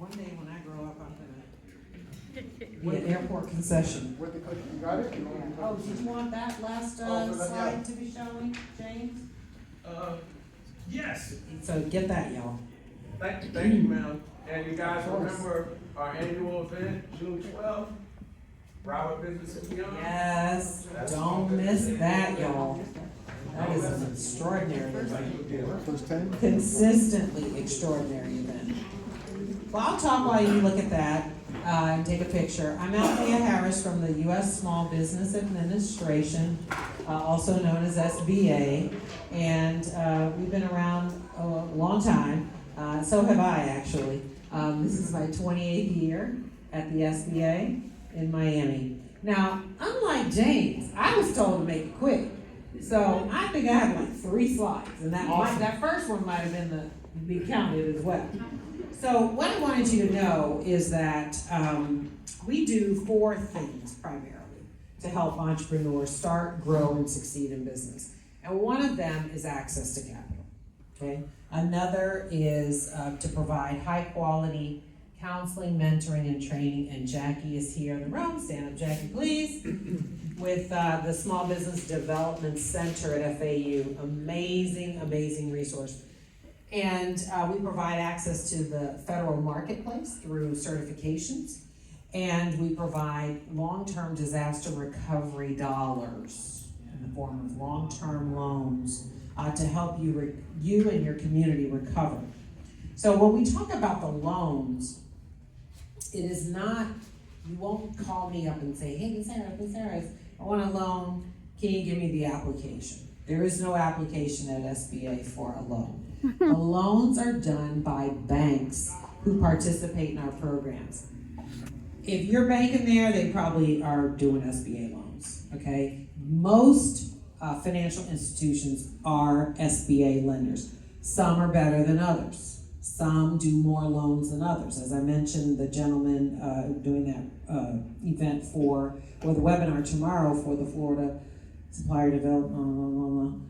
One day when I grow up, I'm gonna be an airport concession. With the cookie, you got it? You want Oh, did you want that last Oh, slide yeah. to be showing, James? Yes, So get that, y'all. thank you, ma'am. And you guys remember our annual event, June 12th? Broward Business and Beyond? Yes, don't miss that, y'all. That is an extraordinary event. First 10? Consistently extraordinary event. Well, I'll talk while you look at that and take a picture. I'm Althea Harris from the U.S. Small Business Administration, also known as SBA, and we've been around a long time. So have I, actually. This is my 28th year at the SBA in Miami. Now, unlike James, I was told to make it quick. So I think I have like 3 slides, and that first one might have been be counted as well. So what I wanted you to know is that we do 4 things primarily to help entrepreneurs start, grow, and succeed in business. And one of them is access to capital, okay? Another is to provide high quality counseling, mentoring, and training. And Jackie is here in the room. Stand up, Jackie, please. With the Small Business Development Center at FAU. Amazing, amazing resource. And we provide access to the federal marketplace through certifications. And we provide long-term disaster recovery dollars in the form of long-term loans to help you and your community recover. So when we talk about the loans, it is not, you won't call me up and say, hey, Ms. Harris, I want a loan, can you give me the application? There is no application at SBA for a loan. The loans are done by banks who participate in our programs. If you're banking there, they probably are doing SBA loans, okay? Most financial institutions are SBA lenders. Some are better than others. Some do more loans than others. As I mentioned, the gentleman doing that event or the webinar tomorrow for the Florida Supplier Development.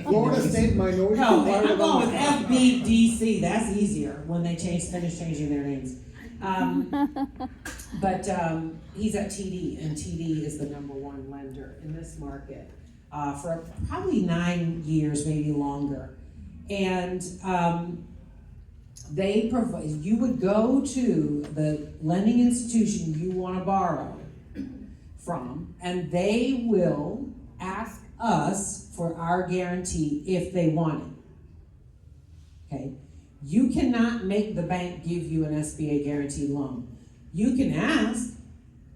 Florida State Minority No, Supplier I'm going with Development. FBDC. That's easier when they finish changing their names. But he's at TD, and TD is the #1 lender in this market for probably 9 years, maybe longer. And they provide, you would go to the lending institution you want to borrow from, and they will ask us for our guarantee if they want it. Okay? You cannot make the bank give you an SBA guaranteed loan. You can ask,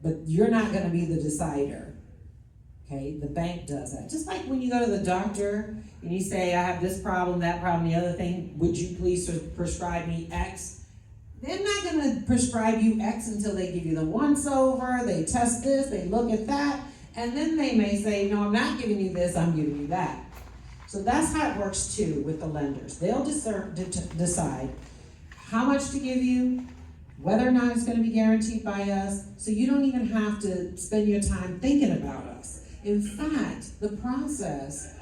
but you're not going to be the decider. Okay? The bank does that. Just like when you go to the doctor and you say, I have this problem, that problem, the other thing, would you please prescribe me X? They're not going to prescribe you X until they give you the once over, they test this, they look at that, and then they may say, no, I'm not giving you this, I'm giving you that. So that's how it works too with the lenders. They'll decide how much to give you, whether or not it's going to be guaranteed by us, so you don't even have to spend your time thinking about us. In fact, the process,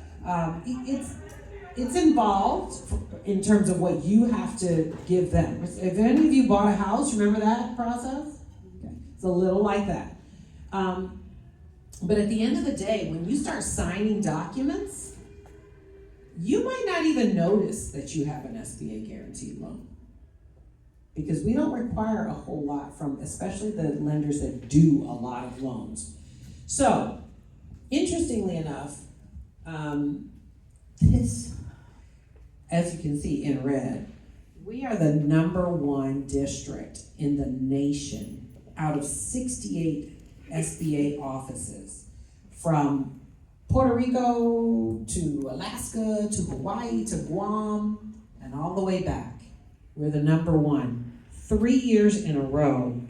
it's involved in terms of what you have to give them. If any of you bought a house, remember that process? Okay. It's a little like that. But at the end of the day, when you start signing documents, you might not even notice that you have an SBA guaranteed loan. Because we don't require a whole lot from, especially the lenders that do a lot of loans. So, interestingly enough, this, as you can see in red, we are the #1 district in the nation out of 68 SBA offices, from Puerto Rico to Alaska to Hawaii to Guam and all the way back. We're the #1, 3 years in a row.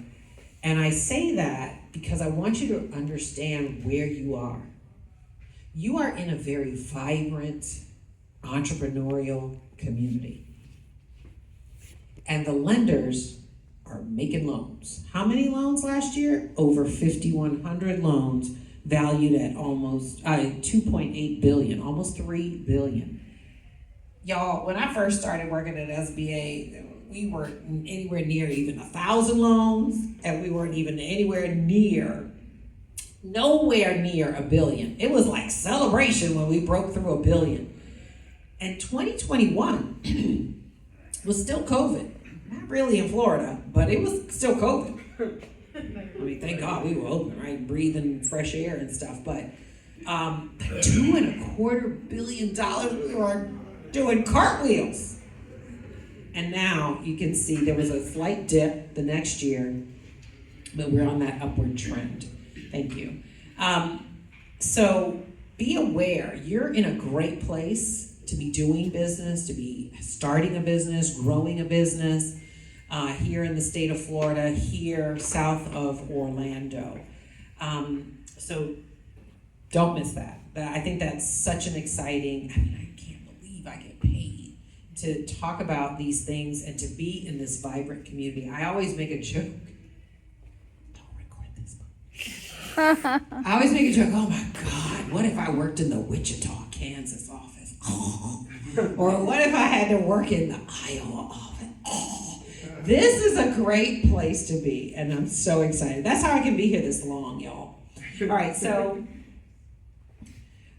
And I say that because I want you to understand where you are. You are in a very vibrant, entrepreneurial community. And the lenders are making loans. How many loans last year? Over 5,100 loans, valued at almost $2.8 billion, almost $3 billion. Y'all, when I first started working at SBA, we weren't anywhere near even 1,000 loans, and we weren't even nowhere near $1 billion. It was like celebration when we broke through $1 billion. And 2021 was still COVID. Not really in Florida, but it was still COVID. I mean, thank God we were open, right? Breathing fresh air and stuff. But $2.25 billion, we were doing cartwheels. And now you can see there was a slight dip the next year, but we're on that upward trend. Thank you. So be aware, you're in a great place to be doing business, to be starting a business, growing a business here in the state of Florida, here south of Orlando. So don't miss that. I think that's such an exciting, I can't believe I get paid to talk about these things and to be in this vibrant community. I always make a joke. I always make a joke, oh my God, what if I worked in the Wichita, Kansas office? Oh. Or what if I had to work in the Iowa office? Oh. This is a great place to be, and I'm so excited. That's how I can be here this long, y'all. All right, so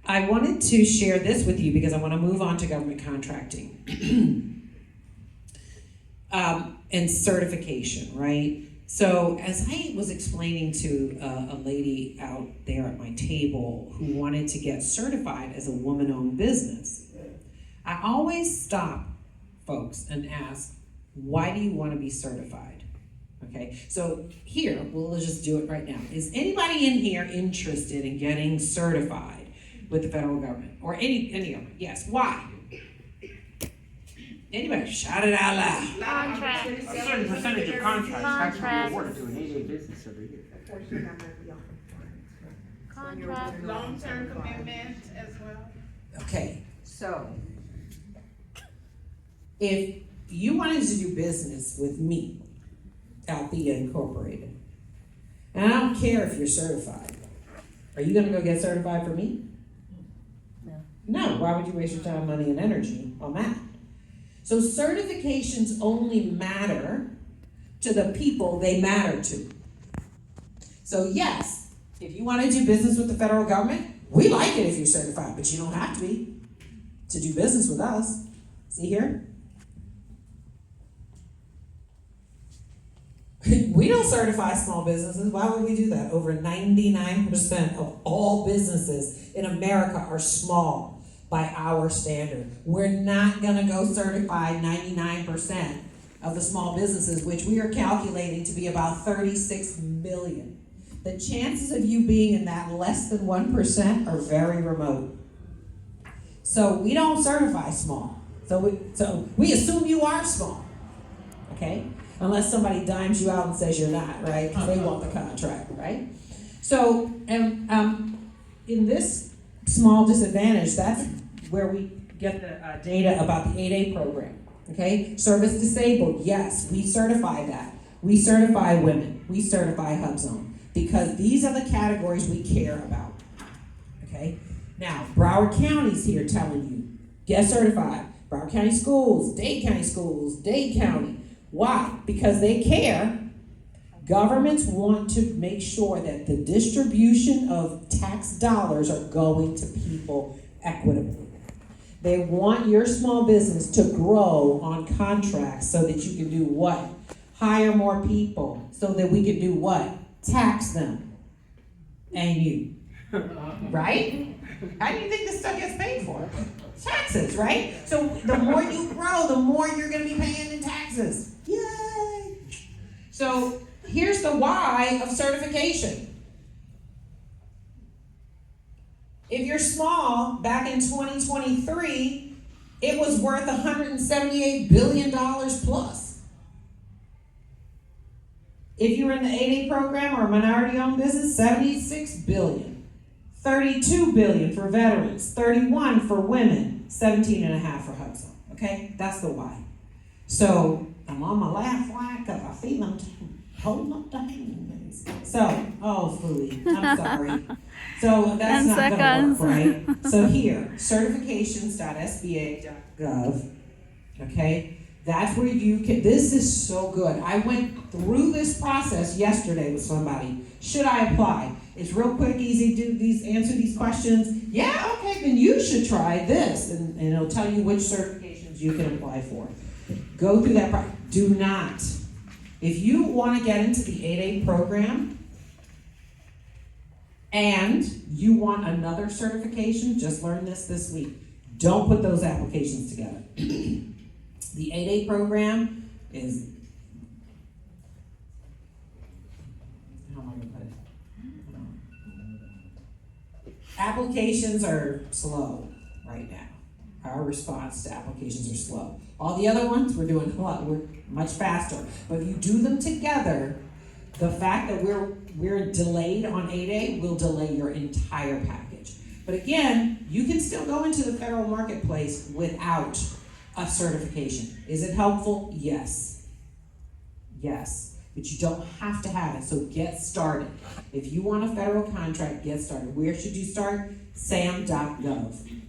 I wanted to share this with you because I want to move on to government contracting and certification, right? So as I was explaining to a lady out there at my table who wanted to get certified as a woman-owned business, I always stop folks and ask, why do you want to be certified? Okay, so here, we'll just do it right now. Is anybody in here interested in getting certified with the federal government? Or any government? Yes, why? Anybody, shout it out loud. Contract. A certain percentage of contracts have to be awarded Contracts. to an 8A business every year. Contract. Long-term commitment as well. Okay, so if you wanted to do business with me, Althea Incorporated, and I don't care if you're certified, are you gonna go get certified for me? No, why would you waste your time, money, and energy on that? So certifications only matter to the people they matter to. So yes, if you want to do business with the federal government, we like it if you're certified, but you don't have to be to do business with us. See here? We don't certify small businesses. Why would we do that? Over 99% of all businesses in America are small by our standard. We're not gonna go certify 99% of the small businesses, which we are calculating to be about 36 million. The chances of you being in that less than 1% are very remote. So we don't certify small. So we assume you are small, okay? Unless somebody dimes you out and says you're not, right? Because they want the contract, right? So, in this small disadvantage, that's where we get the data about the 8A program, okay? Service disabled, yes, we certify that. We certify women, we certify HUBZone, because these are the categories we care about, okay? Now, Broward County's here telling you, get certified. Broward County Schools, Dade County. Why? Because they care. Governments want to make sure that the distribution of tax dollars are going to people equitably. They want your small business to grow on contracts so that you can do what? Hire more people so that we can do what? Tax them. And you. Right? How do you think this stuff gets paid for? Taxes, right? So the more you grow, the more you're going to be paying in taxes. Yay! So here's the why of certification. If you're small, back in 2023, it was worth $178 billion plus. If you're in the 8A program or a minority-owned business, $76 billion. $32 billion for veterans, $31 for women, $17.5 for HUBZone. Okay, that's the why. So I'm on my laugh line because I feel I'm holding up the hands. So, oh, Fooey, I'm sorry. So that's not gonna work, right? So here, certifications.sba.gov. Okay, That's where you can, this is so good. I went through this process yesterday with somebody. Should I apply? It's real quick, easy, answer these questions. Yeah, okay, then you should try this. And it'll tell you which certifications you can apply for. Go through that process. Do not. If you want to get into the 8A program and you want another certification, just learn this week. Don't put those applications together. The 8A program is, how am I gonna put it? Applications are slow right now. Our response to applications are slow. All the other ones, we're doing we're much faster. But if you do them together, the fact that we're delayed on 8A will delay your entire package. But again, you can still go into the federal marketplace without a certification. Is it helpful? Yes. Yes. But you don't have to have it, so get started. If you want a federal contract, get started. Where should you start? sam.gov.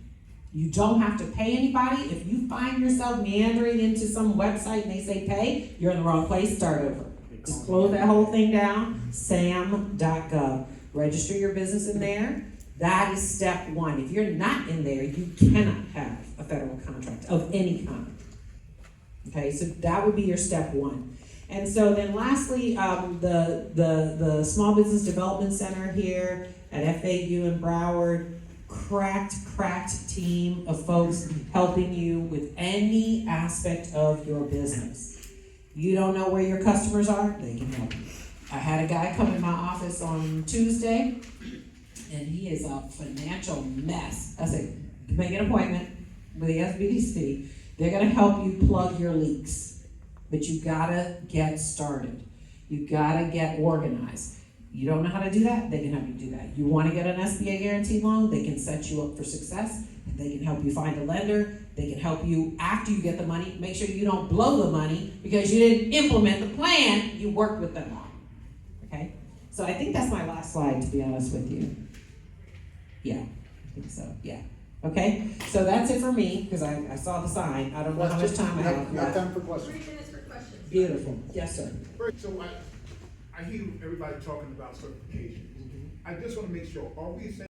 You don't have to pay anybody. If you find yourself meandering into some website and they say pay, you're in the wrong place, start over. Just close that whole thing down, sam.gov. Register your business in there. That is step one. If you're not in there, you cannot have a federal contract of any kind. Okay, so that would be your step one. And so then lastly, the Small Business Development Center here at FAU in Broward, cracked team of folks helping you with any aspect of your business. You don't know where your customers are? They can help you. I had a guy come in my office on Tuesday, and he is a financial mess. I said, make an appointment with the SBDC. They're gonna help you plug your leaks. But you gotta get started. You gotta get organized. You don't know how to do that? They can help you do that. You wanna get an SBA guaranteed loan? They can set you up for success. They can help you find a lender. They can help you after you get the money. Make sure you don't blow the money because you didn't implement the plan you worked with them on. Okay? So I think that's my last slide, to be honest with you. Yeah, I think so, yeah. Okay, so that's it for me, because I saw the sign. I don't know how much time I have We have left. time for questions. 3 minutes for questions. Beautiful, yes, sir. So I hear everybody talking about certification. I just want to make sure, are we saying